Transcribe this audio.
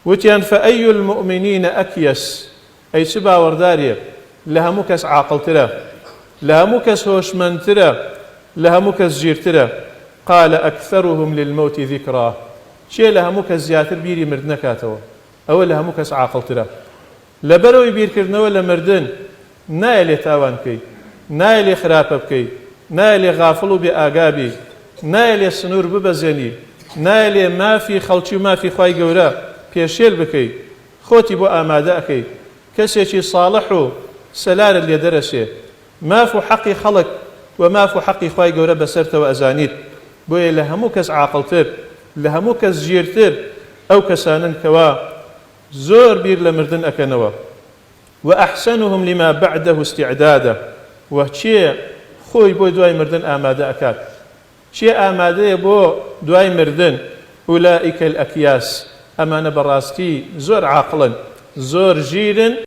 وتيان فأي المؤمنين أكيس أي سبا ورداري لها مكس عاقل ترى لها مكس هوشمن ترى لها مكس جير ترى قال أكثرهم للموت ذكرى شيء لها مكس زياتر بيري مردنكاتو أو لها مكس عاقل ترى لبروي بير كرنا ولا مردن نايلي تاوان كي نايلي خراب بكي نايلي غافلو بآقابي نايلي سنور ببزني نايلي ما في خلشي ما في خواي قورا بيشيل بكي خوتي بو آماداكي كسيشي صالحو سلال اللي درسي ما فو حقي خلق وما فو حقي خواي قورا بسرت وأزانيت بوي لهمو كس عاقلتر لهمو كس جيرتر أو كسانن كوا زور بير لمردن أكنوا وأحسنهم لما بعده استعدادا وشي خوي بو دواي مردن آمادا أكاد شي آمادا بو دواي مردن أولئك الأكياس أمان براستي زور عاقلا زور جيرن